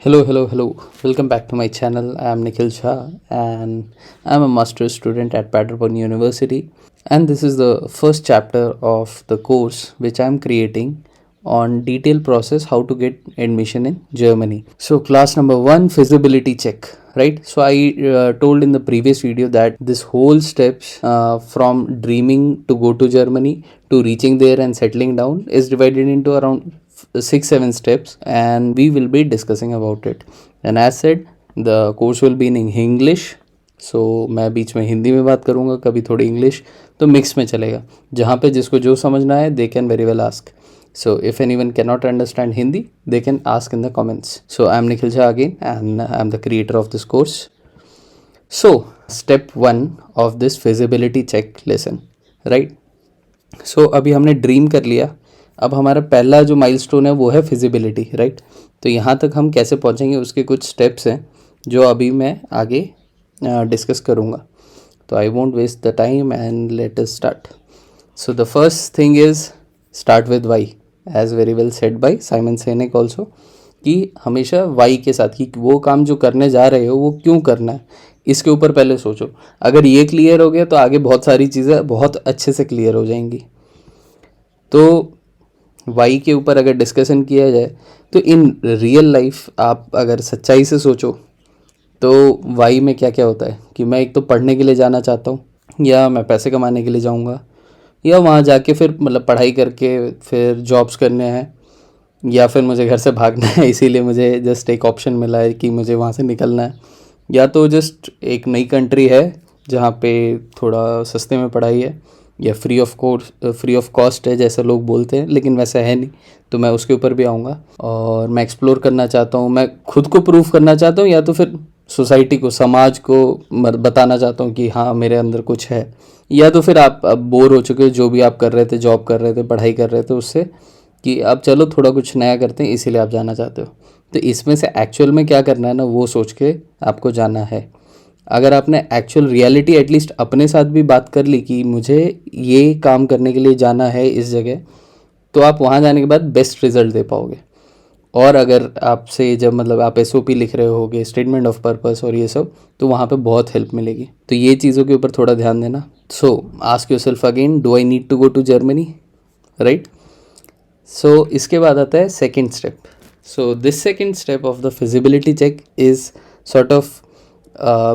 Hello, hello, hello. Welcome back to my channel. I am Nikhil Shah and I'm a master's student at Paderborn University. And this is the first chapter of the course which I am creating on detailed process how to get admission in Germany. So class number 1, feasibility check, right? So I told in the previous video that this whole steps from dreaming to go to Germany to reaching there and settling down is divided into around 6-7 steps, and we will be discussing about it. And as said, the course will be in English. सो मैं बीच में हिंदी में बात करूँगा, कभी थोड़ी English, तो mix में चलेगा. जहाँ पे जिसको जो समझना है they can very well ask. So if anyone cannot understand Hindi, they can ask in the comments. So I am Nikhil Jha again and I am the creator of this course. So step 1 of this feasibility check lesson, right? So अभी हमने dream कर लिया. अब हमारा पहला जो milestone है वो है फिजिबिलिटी, राइट? तो यहाँ तक हम कैसे पहुँचेंगे उसके कुछ स्टेप्स हैं जो अभी मैं आगे डिस्कस करूँगा. तो I won't waste the time and let us start. So the first thing is start with why, as very well said by Simon Sinek also, कि हमेशा वाई के साथ कि वो काम जो करने जा रहे हो वो क्यों करना है, इसके ऊपर पहले सोचो. अगर ये क्लियर हो गया तो आगे बहुत सारी चीज़ें बहुत अच्छे से क्लियर हो जाएंगी. तो वाई के ऊपर अगर डिस्कशन किया जाए तो इन रियल लाइफ आप अगर सच्चाई से सोचो तो वाई में क्या क्या होता है कि मैं एक तो पढ़ने के लिए जाना चाहता हूँ, या मैं पैसे कमाने के लिए जाऊँगा, या वहाँ जाके फिर मतलब पढ़ाई करके फिर जॉब्स करने हैं, या फिर मुझे घर से भागना है इसीलिए मुझे जस्ट एक ऑप्शन मिला है कि मुझे वहाँ से निकलना है, या तो जस्ट एक नई कंट्री है जहाँ पे थोड़ा सस्ते में पढ़ाई है, या फ्री ऑफ कॉस्ट है जैसे लोग बोलते हैं, लेकिन वैसा है नहीं. तो मैं उसके ऊपर भी आऊँगा और मैं एक्सप्लोर करना चाहता हूँ, मैं खुद को प्रूव करना चाहता हूँ, या तो फिर सोसाइटी को, समाज को बताना चाहता हूँ कि हाँ मेरे अंदर कुछ है. या तो फिर आप अब बोर हो चुके हो जो भी आप कर रहे थे, जॉब कर रहे थे, पढ़ाई कर रहे थे, उससे कि अब चलो थोड़ा कुछ नया करते हैं, इसीलिए आप जाना चाहते हो. तो इसमें से एक्चुअल में क्या करना है ना, वो सोच के आपको जाना है. अगर आपने एक्चुअल रियलिटी एटलीस्ट अपने साथ भी बात कर ली कि मुझे ये काम करने के लिए जाना है इस जगह, तो आप वहाँ जाने के बाद बेस्ट रिजल्ट दे पाओगे. और अगर आपसे जब मतलब आप SOP लिख रहे होगे, स्टेटमेंट ऑफ पर्पस और ये सब, तो वहाँ पे बहुत हेल्प मिलेगी. तो ये चीज़ों के ऊपर थोड़ा ध्यान देना. So ask yourself again, do I need to go to Germany, right? So इसके बाद आता है second step. So this second step of the feasibility check is sort of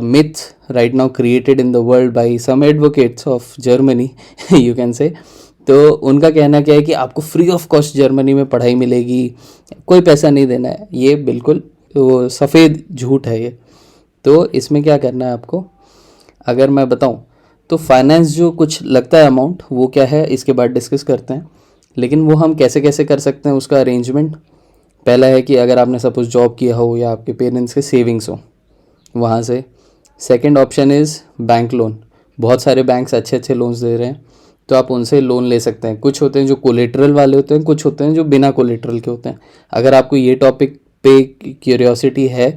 myth right now created in the world by some advocates of Germany you can say. तो उनका कहना क्या है कि आपको फ्री ऑफ कॉस्ट जर्मनी में पढ़ाई मिलेगी, कोई पैसा नहीं देना है. ये बिल्कुल वो सफ़ेद झूठ है ये. तो इसमें क्या करना है आपको, अगर मैं बताऊं तो फाइनेंस जो कुछ लगता है अमाउंट, वो क्या है इसके बाद डिस्कस करते हैं. लेकिन वो हम कैसे कैसे कर सकते हैं उसका अरेंजमेंट. पहला है कि अगर आपने सपोज जॉब किया हो या आपके पेरेंट्स के सेविंग्स हो वहाँ से. Second option is bank loan. बहुत सारे बैंक्स अच्छे अच्छे लोन्स दे रहे हैं, तो आप उनसे लोन ले सकते हैं. कुछ होते हैं जो कोलेटरल वाले होते हैं, कुछ होते हैं जो बिना कोलेटरल के होते हैं. अगर आपको ये टॉपिक पे क्यूरियोसिटी है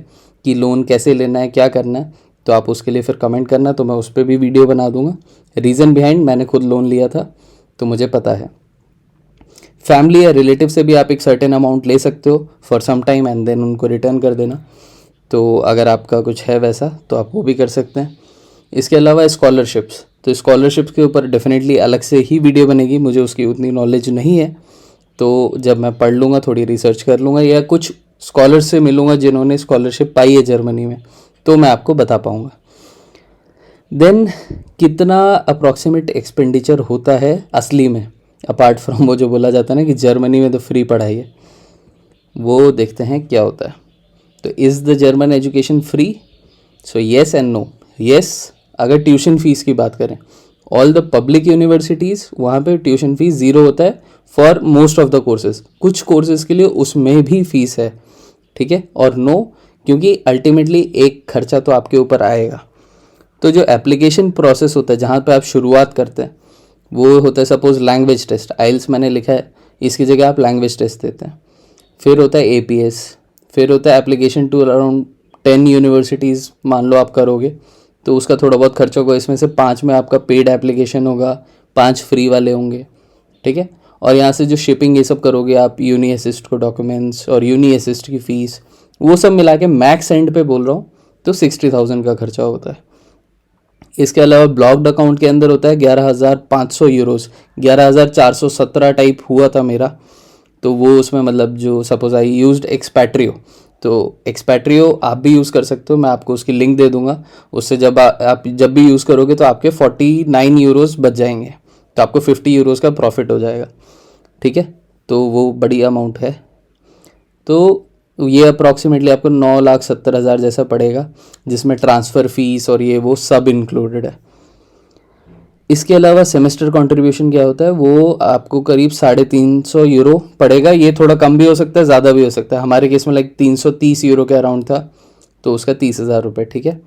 कि लोन कैसे लेना है, क्या करना है, तो आप उसके लिए फिर कमेंट करना, तो मैं उस पर भी वीडियो बना दूंगा. रीज़न बिहाइंड, मैंने खुद लोन लिया था तो मुझे पता है. फैमिली या रिलेटिव से भी आप एक सर्टेन अमाउंट ले सकते हो for some time and then उनको रिटर्न कर देना. तो अगर आपका कुछ है वैसा तो आप वो भी कर सकते हैं. इसके अलावा स्कॉलरशिप्स, तो स्कॉलरशिप्स के ऊपर डेफिनेटली अलग से ही वीडियो बनेगी. मुझे उसकी उतनी नॉलेज नहीं है, तो जब मैं पढ़ लूँगा, थोड़ी रिसर्च कर लूँगा, या कुछ स्कॉलर से मिलूँगा जिन्होंने स्कॉलरशिप पाई है जर्मनी में, तो मैं आपको बता पाऊँगा. देन कितना अप्रॉक्सीमेट एक्सपेंडिचर होता है असली में, अपार्ट फ्रॉम वो जो बोला जाता है ना कि जर्मनी में तो फ्री पढ़ाई है, वो देखते हैं क्या होता है. तो is the German education free? So yes and no. Yes, अगर ट्यूशन फ़ीस की बात करें, ऑल द पब्लिक यूनिवर्सिटीज़ वहाँ पे ट्यूशन फ़ीस ज़ीरो होता है for most of the courses. कुछ कोर्सेज़ के लिए उसमें भी फ़ीस है, ठीक है. और नो, क्योंकि अल्टीमेटली एक खर्चा तो आपके ऊपर आएगा. तो जो एप्लीकेशन प्रोसेस होता है जहाँ पे आप शुरुआत करते हैं, वो होता है सपोज लैंग्वेज टेस्ट. आइल्स मैंने लिखा है, इसकी जगह आप लैंग्वेज टेस्ट देते हैं. फिर होता है APS, फिर होता है एप्लीकेशन टू अराउंड 10 यूनिवर्सिटीज़ मान लो आप करोगे, तो उसका थोड़ा बहुत खर्चा होगा. इसमें से 5 में आपका पेड एप्लीकेशन होगा, 5 फ्री वाले होंगे, ठीक है. और यहाँ से जो शिपिंग ये सब करोगे आप, यूनी असिस्ट को डॉक्यूमेंट्स और यूनी असिस्ट की फ़ीस, वो सब मिला के मैक्स एंड पे बोल रहा हूँ तो 60,000 का खर्चा होता है। इसके अलावा ब्लॉक्ड अकाउंट के अंदर होता है 11,500 यूरोज, 11,417 टाइप हुआ था मेरा। तो वो उसमें मतलब जो सपोज आई यूज्ड एक्सपैट्रियो, तो एक्सपैट्रियो आप भी यूज़ कर सकते हो, मैं आपको उसकी लिंक दे दूंगा। उससे जब आप जब भी यूज़ करोगे तो आपके 49 यूरोज बच जाएंगे, तो आपको 50 यूरोज का प्रॉफिट हो जाएगा। ठीक है, तो वो बड़ी अमाउंट है। तो ये अप्रॉक्सीमेटली आपको 9,70,000 जैसा पड़ेगा, जिसमें ट्रांसफ़र फीस और ये वो सब इंक्लूडेड है। इसके अलावा सेमेस्टर कंट्रीब्यूशन क्या होता है, वो आपको करीब 350 यूरो पड़ेगा। ये थोड़ा कम भी हो सकता है, ज़्यादा भी हो सकता है। हमारे केस में लाइक 330 यूरो के अराउंड था, तो उसका 30,000 रुपये। ठीक है,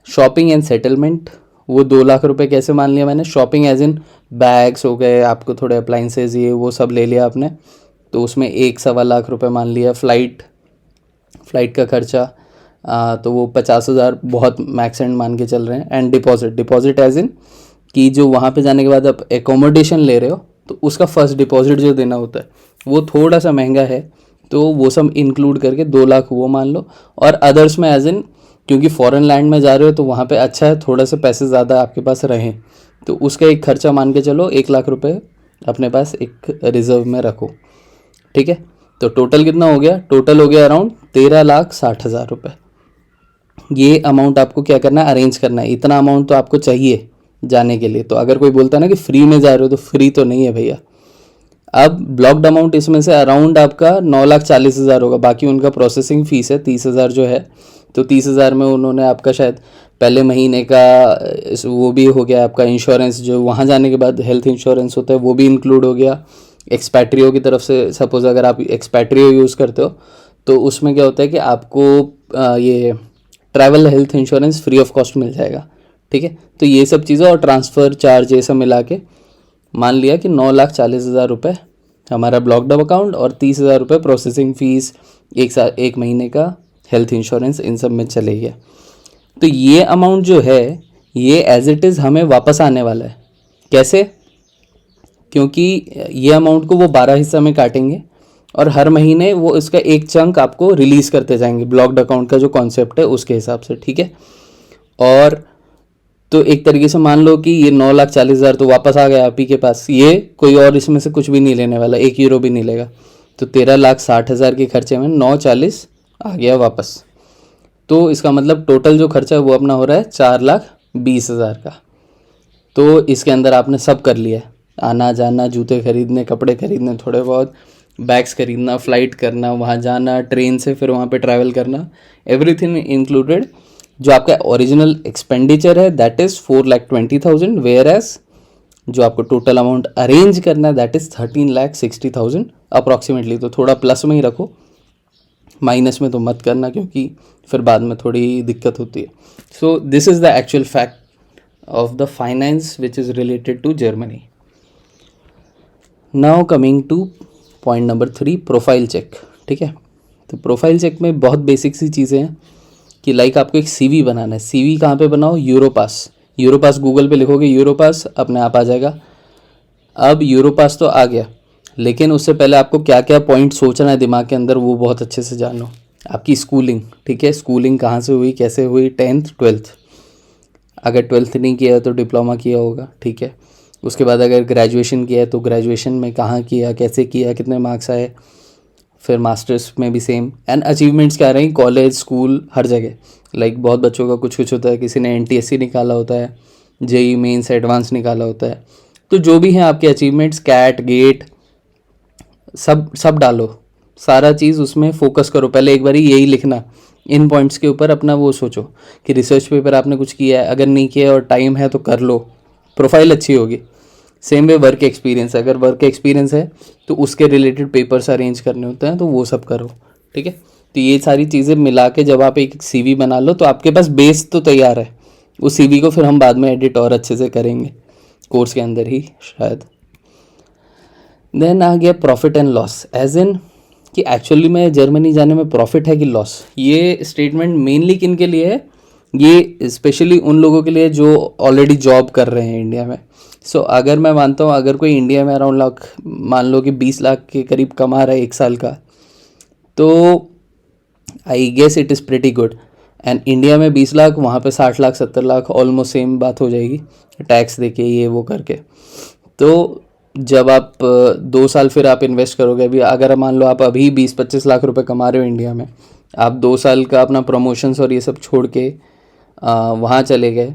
शॉपिंग एंड सेटलमेंट, वो 2 लाख रुपए कैसे मान लिया मैंने? शॉपिंग एज इन बैग्स हो गए, आपको थोड़े अप्लाइंसेज ये वो सब ले लिया आपने, तो उसमें 1-1.25 लाख रुपए मान लिया। फ़्लाइट का खर्चा तो वो 50,000 बहुत मैक्स एंड मान के चल रहे हैं। एंड डिपॉजिट एज इन कि जो वहाँ पे जाने के बाद आप एकोमोडेशन ले रहे हो, तो उसका फर्स्ट डिपॉजिट जो देना होता है वो थोड़ा सा महंगा है, तो वो सब इंक्लूड करके 2 लाख वो मान लो। और अदर्स में एज इन क्योंकि फॉरेन लैंड में जा रहे हो तो वहाँ पे अच्छा है थोड़ा से पैसे ज़्यादा आपके पास रहें, तो उसका एक खर्चा मान के चलो 1 लाख रुपए अपने पास एक रिजर्व में रखो। ठीक है, तो टोटल कितना हो गया? टोटल हो गया अराउंड 13,60,000 रुपये। ये अमाउंट आपको क्या करना है? अरेंज करना है। इतना अमाउंट तो आपको चाहिए जाने के लिए। तो अगर कोई बोलता है ना कि फ्री में जा रहे हो, तो फ्री तो नहीं है भैया। अब ब्लॉक्ड अमाउंट इसमें से अराउंड आपका 9,40,000 होगा, बाकी उनका प्रोसेसिंग फ़ीस है 30,000 जो है। तो 30,000 में उन्होंने आपका शायद पहले महीने का वो भी हो गया, आपका इंश्योरेंस जो वहाँ जाने के बाद हेल्थ इंश्योरेंस होता है वो भी इंक्लूड हो गया। एक्सपैट्रियो की तरफ से सपोज़ अगर आप एक्सपैट्रियो यूज़ करते हो तो उसमें क्या होता है कि आपको ये travel health insurance free of cost मिल जाएगा। ठीक है, तो ये सब चीज़ें और ट्रांसफ़र चार्ज ये सब मिला के मान लिया कि 9,40,000 रुपये हमारा ब्लॉक्ड अप अकाउंट और 30,000 रुपये प्रोसेसिंग फ़ीस, एक महीने का हेल्थ इंश्योरेंस, इन सब में चले गया। तो ये अमाउंट जो है ये एज इट इज़ हमें वापस आने वाला है। कैसे? क्योंकि ये अमाउंट को वो 12 हिस्सा में काटेंगे और हर महीने वो इसका एक चंक आपको रिलीज़ करते जाएंगे, ब्लॉक्ड अकाउंट का जो कॉन्सेप्ट है उसके हिसाब से। ठीक है, और तो एक तरीके से मान लो कि ये 9,40,000 तो वापस आ गया आप ही के पास, ये कोई और इसमें से कुछ भी नहीं लेने वाला, 1 यूरो भी नहीं लेगा। तो 13,60,000 के खर्चे में 9,40 आ गया वापस। तो इसका मतलब टोटल जो खर्चा है वो अपना हो रहा है 4,20,000 का। तो इसके अंदर आपने सब कर लिया है, आना जाना, जूते खरीदने, कपड़े खरीदने, थोड़े बहुत बैग्स खरीदना, फ़्लाइट करना, वहाँ जाना, ट्रेन से फिर वहाँ पे ट्रैवल करना, एवरीथिंग इंक्लूडेड। जो आपका ओरिजिनल एक्सपेंडिचर है दैट इज़ 4,20,000, वेयर एज जो आपको टोटल अमाउंट अरेंज करना है दैट इज़ 13,60,000 अप्रॉक्सीमेटली। तो थोड़ा प्लस में ही रखो, माइनस में तो मत करना क्योंकि फिर बाद में थोड़ी दिक्कत होती है। So this is the actual fact of the finance which is related to Germany. Now coming to point number 3, profile check. ठीक है, तो प्रोफाइल चेक में बहुत बेसिक सी चीज़ें हैं कि लाइक आपको एक सीवी बनाना है। सीवी कहाँ पे बनाओ? यूरोपास गूगल पे लिखोगे यूरोपास अपने आप आ जाएगा। अब यूरोपास तो आ गया, लेकिन उससे पहले आपको क्या क्या पॉइंट सोचना है दिमाग के अंदर वो बहुत अच्छे से जानो। आपकी स्कूलिंग, ठीक है, स्कूलिंग कहाँ से हुई, कैसे हुई, 10th 12th, अगर 12th नहीं किया तो डिप्लोमा किया होगा। ठीक है, उसके बाद अगर ग्रेजुएशन किया है तो ग्रेजुएशन में कहाँ किया, कैसे किया, कितने मार्क्स आए, फिर मास्टर्स में भी सेम। एंड अचीवमेंट्स क्या रही, कॉलेज, स्कूल, हर जगह। लाइक बहुत बच्चों का कुछ कुछ होता है, किसी ने NTSC निकाला होता है, JEE मेंस एडवांस निकाला होता है। तो जो भी हैं आपके अचीवमेंट्स, कैट, गेट, सब सब डालो, सारा चीज़ उसमें फोकस करो। पहले एक बार यही लिखना, इन पॉइंट्स के ऊपर अपना वो सोचो कि रिसर्च पेपर आपने कुछ किया है, अगर नहीं किया और टाइम है तो कर लो, प्रोफाइल अच्छी होगी। सेम वे वर्क एक्सपीरियंस, अगर वर्क एक्सपीरियंस है तो उसके रिलेटेड पेपर्स अरेंज करने होते हैं तो वो सब करो। ठीक है, तो ये सारी चीज़ें मिला के जब आप एक CV बना लो तो आपके पास बेस तो तैयार है। उस CV को फिर हम बाद में एडिट और अच्छे से करेंगे कोर्स के अंदर ही शायद। देन आ गया profit and loss, as in कि एक्चुअली में जर्मनी जाने में प्रॉफिट है कि लॉस। ये स्टेटमेंट मेनली किन के लिए है? ये स्पेशली उन लोगों के लिए जो ऑलरेडी जॉब कर रहे हैं इंडिया में। सो अगर मैं मानता हूँ अगर कोई इंडिया में अराउंड लाख, मान लो कि 20 लाख के करीब कमा रहा है 1 साल का, तो I guess it is pretty good. And India में 20 लाख, वहाँ पे 60 लाख 70 लाख, ऑलमोस्ट सेम बात हो जाएगी टैक्स देके ये वो करके। तो जब आप 2 साल फिर आप इन्वेस्ट करोगे, अभी अगर मान लो आप अभी 20-25 लाख रुपए कमा रहे हो इंडिया में, आप 2 साल का अपना प्रमोशंस और ये सब छोड़ के वहाँ चले गए,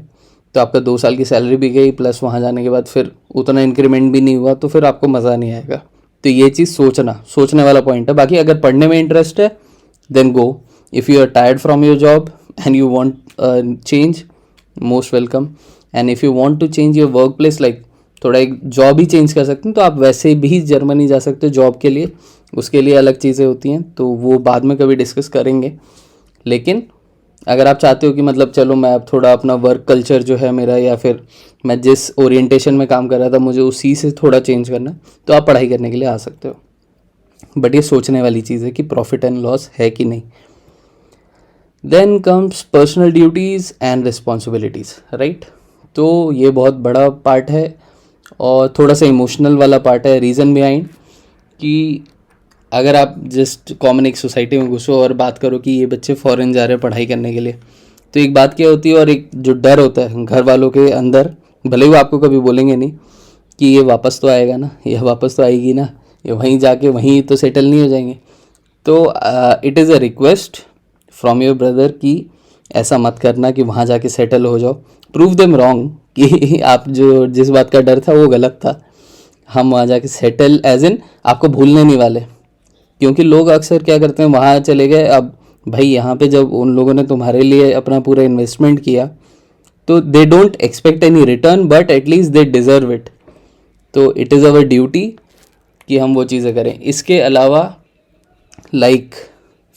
तो आपका 2 साल की सैलरी भी गई, प्लस वहाँ जाने के बाद फिर उतना इंक्रीमेंट भी नहीं हुआ, तो फिर आपको मज़ा नहीं आएगा। तो ये चीज़ सोचने वाला पॉइंट है। बाकी अगर पढ़ने में इंटरेस्ट है then go, if you are tired from your job and you want change, most welcome. And if you want to change your workplace, like थोड़ा एक जॉब ही चेंज कर सकते हैं, तो आप वैसे भी जर्मनी जा सकते हो जॉब के लिए, उसके लिए अलग चीज़ें होती हैं, तो वो बाद में कभी डिस्कस करेंगे। लेकिन अगर आप चाहते हो कि मतलब चलो मैं अब थोड़ा अपना वर्क कल्चर जो है मेरा, या फिर मैं जिस ओरिएंटेशन में काम कर रहा था मुझे उसी से थोड़ा चेंज करना, तो आप पढ़ाई करने के लिए आ सकते हो। बट ये सोचने वाली चीज़ है कि प्रॉफिट एंड लॉस है कि नहीं। Then comes personal duties and responsibilities, right. तो ये बहुत बड़ा पार्ट है और थोड़ा सा इमोशनल वाला पार्ट है। रीज़न बिहाइंड कि अगर आप जस्ट कॉमन एक सोसाइटी में घुसो और बात करो कि ये बच्चे फॉरेन जा रहे हैं पढ़ाई करने के लिए, तो एक बात क्या होती है, और एक जो डर होता है घर वालों के अंदर, भले ही वो आपको कभी बोलेंगे नहीं कि ये वापस तो आएगा ना, ये वापस तो आएगी ना, ये वहीं जाके वहीं तो सेटल नहीं हो जाएंगे। तो it is a request from your brother कि ऐसा मत करना कि वहाँ जाके सेटल हो जाओ। प्रूव देम रॉन्ग कि आप जो जिस बात का डर था वो गलत था। हम वहाँ जाके सेटल एज इन आपको भूलने नहीं वाले, क्योंकि लोग अक्सर क्या करते हैं, वहाँ चले गए, अब भाई यहाँ पे जब उन लोगों ने तुम्हारे लिए अपना पूरा इन्वेस्टमेंट किया, तो they don't expect any return, but at least they deserve it. तो इट इज़ अवर ड्यूटी कि हम वो चीज़ें करें। इसके अलावा लाइक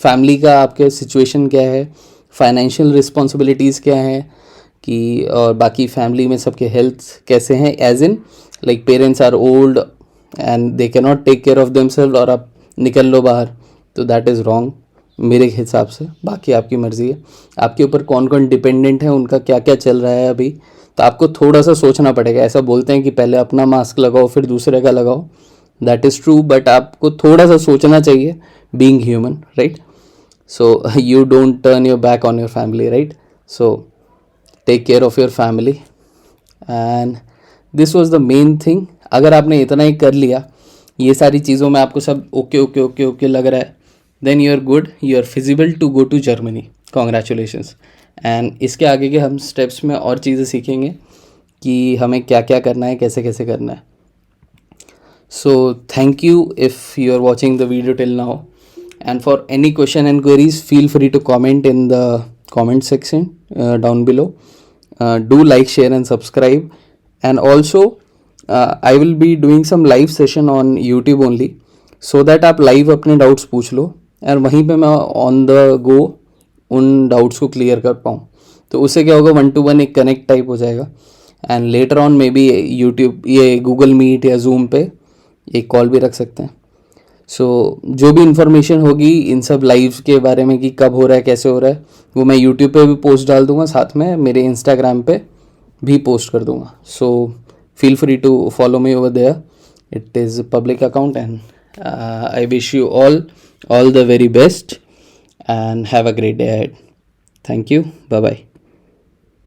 फैमिली का आपके सिचुएशन क्या है, फाइनेंशियल रिस्पॉन्सिबिलिटीज़ क्या हैं, कि और बाकी फैमिली में सबके हेल्थ कैसे हैं, as in like parents are old and they can not take care of themselves और आप निकल लो बाहर, तो दैट इज़ रॉन्ग मेरे हिसाब से। बाकी आपकी मर्ज़ी है, आपके ऊपर कौन कौन डिपेंडेंट है, उनका क्या क्या चल रहा है अभी, तो आपको थोड़ा सा सोचना पड़ेगा। ऐसा बोलते हैं कि पहले अपना मास्क लगाओ फिर दूसरे का लगाओ, दैट इज़ ट्रू, बट आपको थोड़ा सा सोचना चाहिए, being human, right. So you don't turn your back on your family, right. So take care of your family and this was the main thing. अगर आपने इतना ही कर लिया, ये सारी चीज़ों में आपको सब ओके ओके ओके ओके लग रहा है, then you are good, you are feasible to go to Germany, congratulations. And इसके आगे के हम स्टेप्स में और चीज़ें सीखेंगे कि हमें क्या क्या करना है, कैसे कैसे करना है। So thank you if you are watching the video till now, and for any question and queries feel free to comment in the comment section down below. Do like, share and subscribe, and also I will be doing some live session on YouTube only, so that आप live अपने doubts पूछ लो और वहीं पे मैं on the go उन doubts को clear कर पाऊँ। तो उससे क्या होगा, 1-to-1 एक कनेक्ट टाइप हो जाएगा, and later on may be YouTube ये गूगल मीट या जूम पे एक कॉल भी रख सकते हैं। सो जो भी इंफॉर्मेशन होगी इन सब लाइव के बारे में कि कब हो रहा है कैसे हो रहा है, वो मैं यूट्यूब पे भी पोस्ट डाल दूंगा, साथ में मेरे इंस्टाग्राम पे भी पोस्ट कर दूंगा। So feel free to follow me over there, it is public account, and I wish you all the very best and have a great day ahead. Thank you. Bye bye.